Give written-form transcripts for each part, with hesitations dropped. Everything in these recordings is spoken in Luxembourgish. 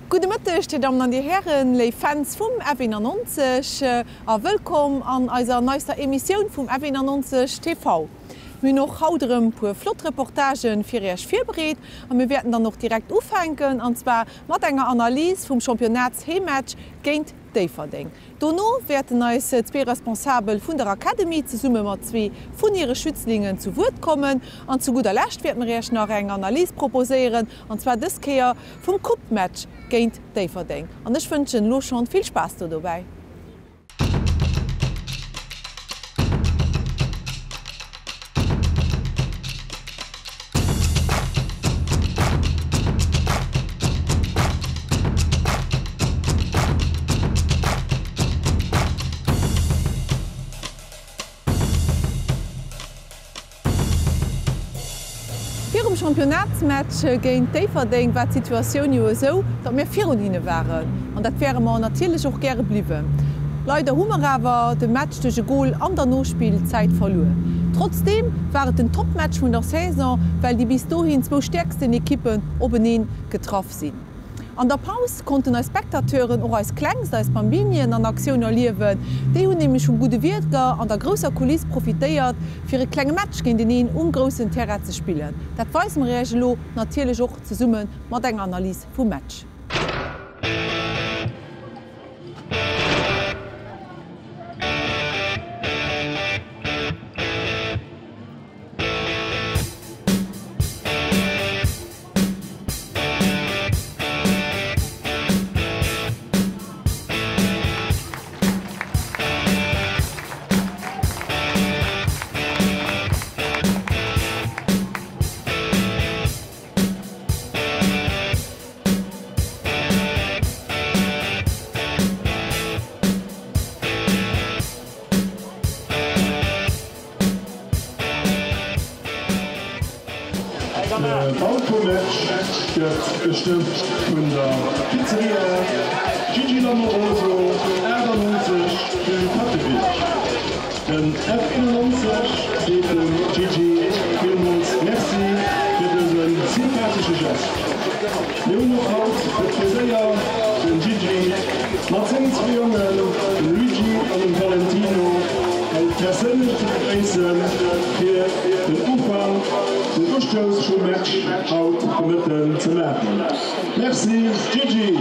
Gute Mittag, die Damen und Herren, die Fans vom F91 willkommen an unserer neuesten Emission vom F91 TV. Wir noch heute ein paar Flotreportagen für euch vorbereitet und wir werden dann noch direkt aufhängen, und zwar mit einer Analyse vom Championats-Heimmatch gegen Deverding. Danach werden uns zwei Responsable von der Akademie zusammen mit zwei von ihren Schützlingen zu Wort kommen. Und zu guter Letzt werden wir euch noch eine Analyse proposieren, und zwar das hier vom Cup-Match gegen Deverding. Und ich wünsche Ihnen schon viel Spaß dabei. Im Championatsmatch gegen Deverding war die Situation ja so, dass wir 4 waren. Und das wären wir natürlich auch gerne geblieben. Leider haben wir aber den Match durch ein Goal an der Nachspielzeit verloren. Trotzdem war es ein Top-Match von der Saison, weil die bis dahin 2 stärksten Equipen oben getroffen sind. An der Pause konnten als Spektateuren auch als Kleinste als Bambinien an Aktion erleben. Die haben nämlich schon gute Werte an der großen Kulisse profitiert, für ein kleines Match gegen den großen Terrain zu spielen. Das weisen wir natürlich auch zusammen mit einer Analyse vom Match. Der Automatch wird bestimmt von der Pizzeria Gigi Lamoroso, R90 für Kattewitsch. Den F91 geht dem Gigi vielmals merci für diesen sympathischen Gast. Nun noch aus der Pizzeria, den Gigi, Martins Jungen, den Luigi und den Valentino, und persönlich begrüßen für den Umfang den Durchstoß zum Match haut mitten zu merken. Merci, Gigi!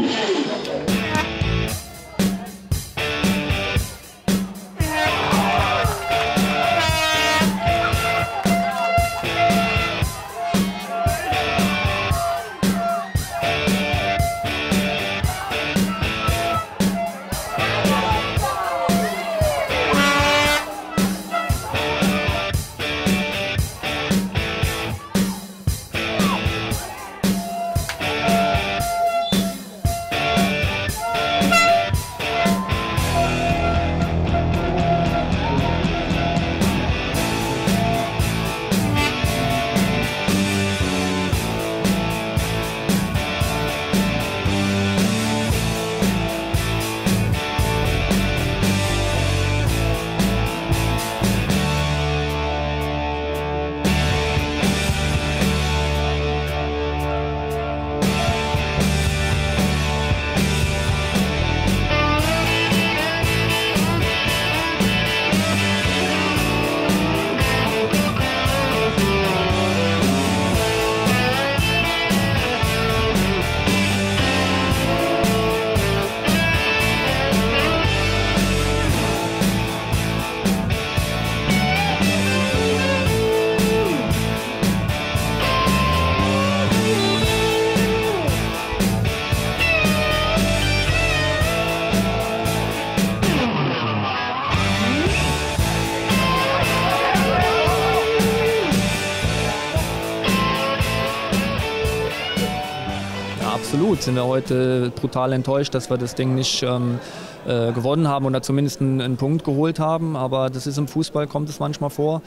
Absolut, sind wir heute brutal enttäuscht, dass wir das Ding nicht gewonnen haben oder zumindest einen Punkt geholt haben. Aber das ist im Fußball, kommt es manchmal vor.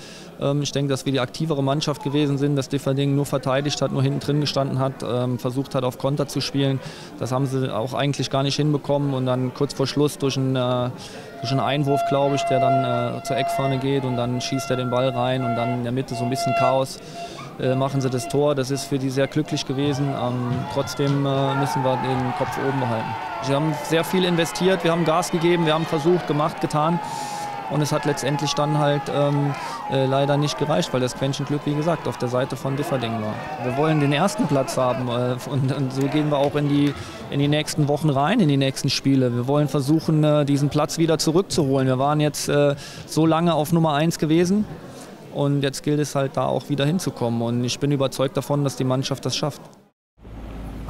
Ich denke, dass wir die aktivere Mannschaft gewesen sind, dass Deverding nur verteidigt hat, nur hinten drin gestanden hat, versucht hat, auf Konter zu spielen. Das haben sie auch eigentlich gar nicht hinbekommen. Und dann kurz vor Schluss durch einen Einwurf, glaube ich, der dann zur Eckfahne geht und dann schießt er den Ball rein und dann in der Mitte so ein bisschen Chaos. machen sie das Tor. Das ist für die sehr glücklich gewesen. Trotzdem müssen wir den Kopf oben behalten. Wir haben sehr viel investiert, wir haben Gas gegeben, wir haben versucht, gemacht, getan. Und es hat letztendlich dann halt leider nicht gereicht, weil das Quäntchen Glück, wie gesagt, auf der Seite von Differding war. Wir wollen den ersten Platz haben und so gehen wir auch in die nächsten Wochen rein, in die nächsten Spiele. Wir wollen versuchen, diesen Platz wieder zurückzuholen. Wir waren jetzt so lange auf Nummer 1 gewesen und jetzt gilt es halt da auch wieder hinzukommen. Und ich bin überzeugt davon, dass die Mannschaft das schafft.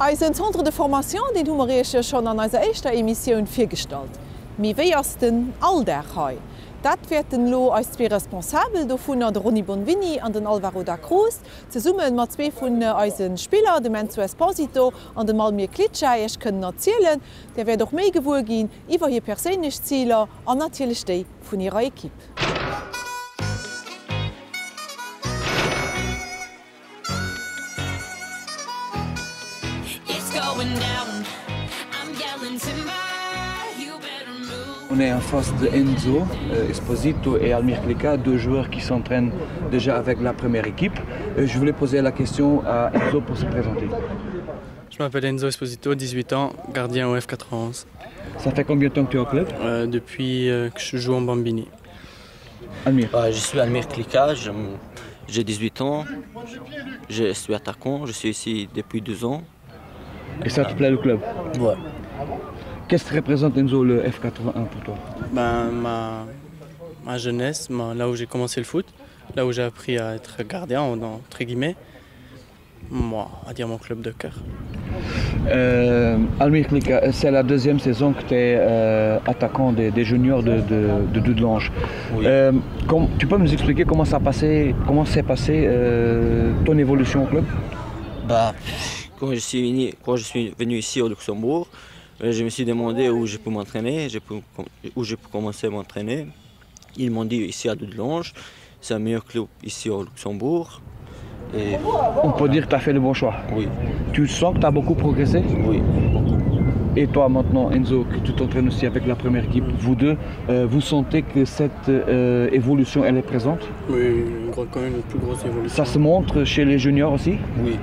Als Centre de Formation, den haben wir schon an unserer ersten Emission vorgestellt. Wir wissen Alderhai. Dat werden lo als zwei Responsabel davon der Ronny Bonvini und den Alvaro da Cruz zusammen mit zwei von unseren Spielern, dem Enzo Esposito und dem Malmir Klitschei, können erzählen, der wird doch mehr gewogen gehen über ihr persönliche Ziele und natürlich die von ihrer Equipe. On est en face de Enzo Esposito et Almir Klika, deux joueurs qui s'entraînent déjà avec la première équipe. Je voulais poser la question à Enzo pour se présenter. Je m'appelle Enzo Esposito, 18 ans, gardien au F91. Ça fait combien de temps que tu es au club? Depuis que je joue en Bambini. Almir. Je suis Almir Klika, j'ai 18 ans, je suis attaquant, je suis ici depuis 2 ans. Et ça te plaît le club? Ouais. Qu'est-ce que représente Enzo le F81 pour toi? Ma jeunesse, là où j'ai commencé le foot, là où j'ai appris à être gardien, entre guillemets, moi, on va dire mon club de cœur. Almir Klika, c'est la deuxième saison que tu es attaquant des juniors de Dudelange. Oui. Tu peux nous expliquer comment s'est passé ton évolution au club? Quand je suis venu ici au Luxembourg, je me suis demandé où je peux m'entraîner, où je peux commencer à m'entraîner. Ils m'ont dit ici à Dudelange, c'est un meilleur club ici au Luxembourg. Et... On peut dire que tu as fait le bon choix. Oui. Tu sens que tu as beaucoup progressé? Oui, beaucoup. Et toi maintenant, Enzo, que tu t'entraînes aussi avec la première équipe, vous deux, vous sentez que cette évolution, elle est présente? Oui, quand même une plus grosse évolution. Ça se montre chez les juniors aussi? Oui.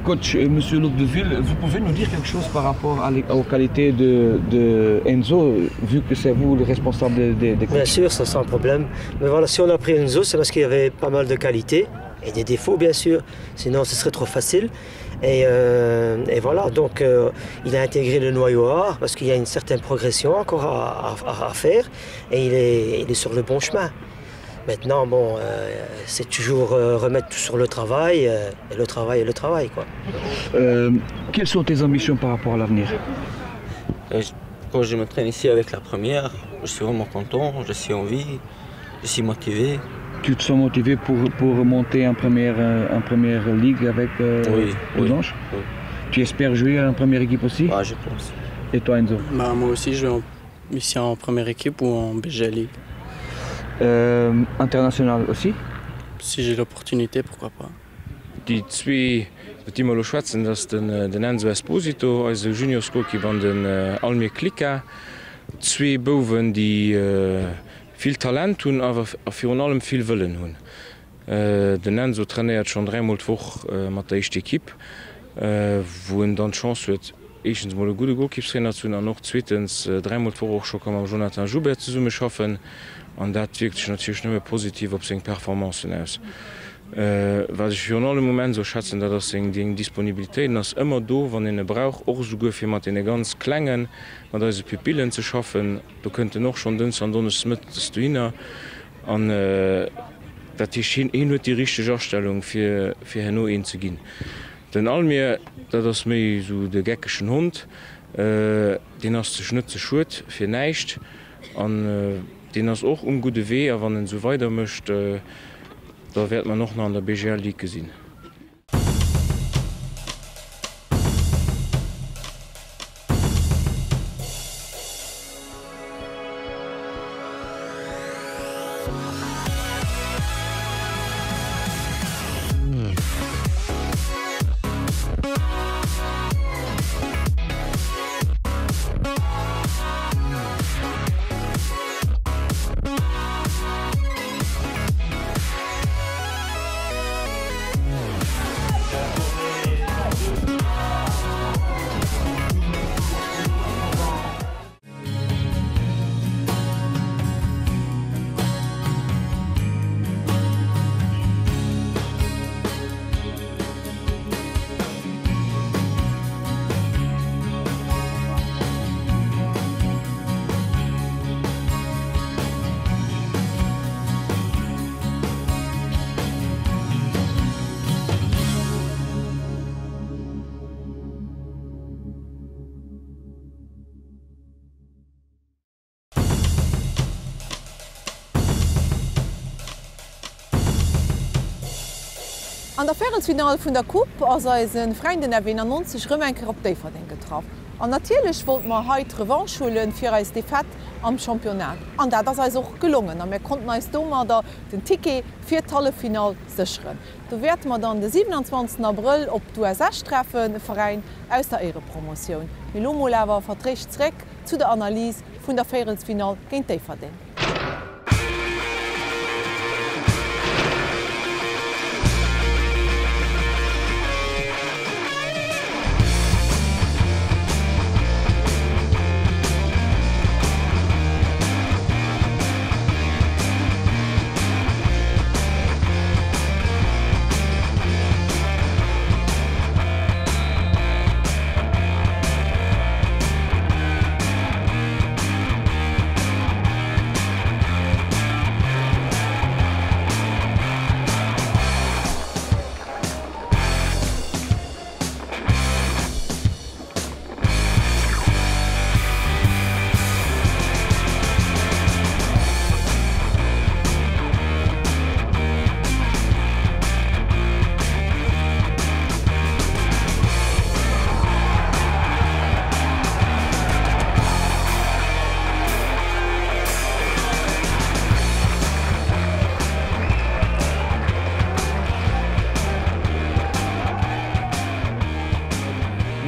Coach, Monsieur Lopdeville, vous pouvez nous dire quelque chose par rapport aux qualités de Enzo, vu que c'est vous le responsable des coachs? Bien sûr, ça sans problème. Mais voilà, si on a pris Enzo, c'est parce qu'il y avait pas mal de qualités et des défauts, bien sûr. Sinon, ce serait trop facile. Et voilà, donc il a intégré le noyau A parce qu'il y a une certaine progression encore à faire et il est sur le bon chemin. Maintenant, bon, c'est toujours remettre tout sur le travail, et le travail est le travail, quoi. Quelles sont tes ambitions par rapport à l'avenir? Quand je m'entraîne ici avec la première, je suis vraiment content, je suis en vie, je suis motivé. Tu te sens motivé pour monter en première ligue avec Dudelange? Oui. Tu espères jouer en première équipe aussi? Je pense. Et toi, Enzo? Moi aussi, je joue ici en première équipe ou en BG League. International aussi? Si j'ai l'opportunité, pourquoi pas. Die zwei, die wir schwätzen, das den Enzo Esposito als Juniorskoki van den Almir Klika. Zwei Boven, die viel Talent haben, aber vor allem viel Willen haben. Den Enzo trainiert schon 3-mal die Woche mit der ersten Equipe, wo er dann Chance hat, erstens mal eine gute Goalkeeper-Trainer zu haben, und noch zweitens 3-mal die Woche auch schon mit Jonathan Joubert zusammen arbeiten. Und das wirkt sich natürlich nicht mehr positiv auf seine Performancen aus. Was ich für alle Moment so schätze, dass die Disponibilität ist immer da, wenn ihr braucht, auch sogar für mit den ganz kleinen, mit unseren Pupillen zu schaffen. Da könnt ihr noch schon Dienstag und Donnerstag mit hin. Und das ist nur die richtige Ausstellung für Hanno hinzugehen. Denn Almir, das ist mehr so der geckischen Hund, den hast du nicht zu schut, für nichts. Den ist auch gute Weh, aber wenn er so weiter möchte, da wird man noch an der BGL League gesehen. An der Viertelfinale vun der Coupe ass eisen Freunde erwähner 90 Rëmenker op Déverden getraff. An natierlech wollt man heit Revanschulen fir als Defett am Championat. An dat ass auch gelungen, an mir konnten als Dommer den Ticket fir Tallefinal sicheren. Du werd man dann den 27. April op d'USS treffen, Verein aus der Ehrepromotion. Milomolewer vertrichtreck zu der Analyse vun der Viertelfinal géint Déverden.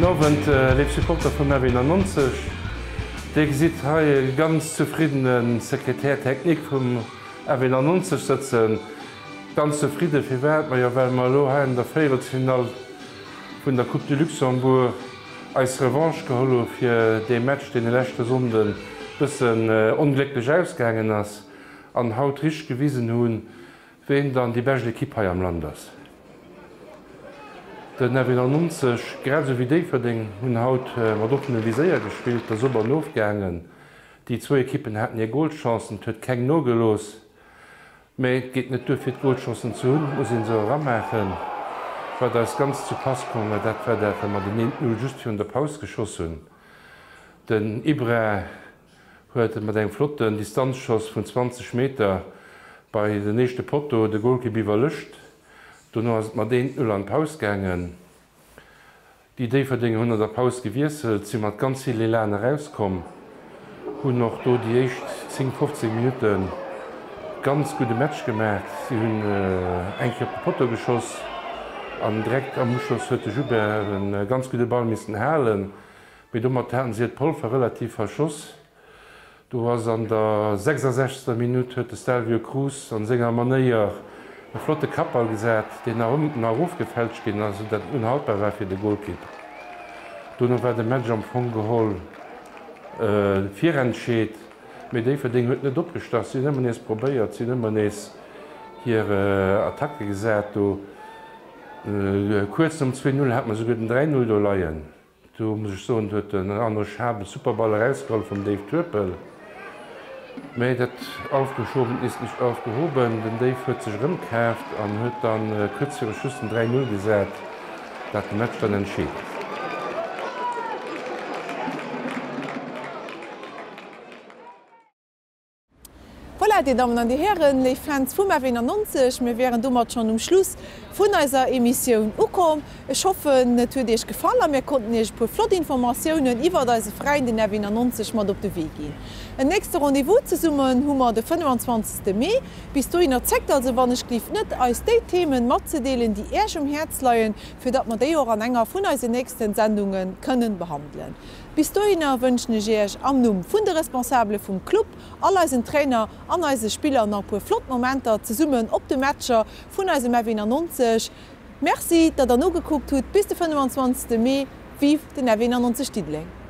Nowen Leepsupporter vum Erwin 90. Dé si ha ganz zufriedenen Sekretärtechnik vum Erwin 90 sitzen ganz zufriede fir Wert, ma ja well mal lo ha der Viertelfinal vun der Coupe de Luxembourg als Revanche gehollo fir de Match den lächte Sonden bisssen unglücklich ausgängen ass an haut rich gewiesen hunn, wen dann die beste Kipp am Land ass. Den Erwin 90 grad so wie Déverden hunn haut mat doppen Viséier gespielt, der sober nofgängen. Die zwei Kippen hätten je Goldchancen, huet keng no gelos. Mei geht net fir Goldchancen zu hunn, muss sinn so rammechen. War das ganz zu pass komme, dat war der mat den 0 just hun der Paus geschossen. Den Ibre huet mat eng flotten Distanzschoss vun 20 Meter bei den nächste Porto de Goalkeeper lecht. Du hast mat den Öl an Paus gängen. Die Déverden hunn der Paus gewieselt, sie mat ganz viele Lerne rauskommen. Hun noch do die echt 10-15 Minuten ganz gute Match gemerkt. Sie hunn enke Porto geschoss an direkt am Muschloss huet Jube een ganz gute Ball missen halen. Mit dummer Herren sie Pulver relativ verschoss. Du hast an der 66. Minute huet Stelvio Cruz an senger Manéier eine flotte Kappel gesät, den nach Ruf gefälscht gin, also dat unhaltbar war fir de Goalkeeper. Du war de Match am Fong geholl 4 entscheet, mit Déverden huet net opgestat. Sie nëmmen nees probéiert, sie nëmmen nees hier Attacke gesät. Kurz um 2:0 hat man so den 3:0 do leiien. Du muss ich so huet en andere Schabe Superball rausgeholl vom Dave Turpel. Mei dat aufgeschoben ist nicht aufgehoben, den Dave huet sich rëmkäft an huet dann kürzere Schüssen 3:0 gesät, dat de Match dann entschied. Voilà, die Damen und die Herren, die Fans vum Erwin 90, wir wären dummer schon Schluss vun eiser Emission ukom. Ich hoffe, net huet Dich gefallen, mir konnten ech pu Flotinformationen iwwer deise Freien den Erwin 90 mat op de Weg gin. E nächste Rendevous ze summen hummer de 25. Mai, bis du innnerzeckt also wannnech lief net als déi Themen mat ze deelen, die Äsch Herz leien, fir dat mat déi an enger vun eise nächsten Sendungen kënnen behandeln. Bis dahin wünschen ich am Numm vun der Responsable vum Club, all eisen Trainer an eise Spieler nach pu Flotmomenter ze summen op de Matscher vun eise Erwin 90. Merci, dat no geguckt huet bis de 25. Mai, vive den Erwin 90 Stiedling.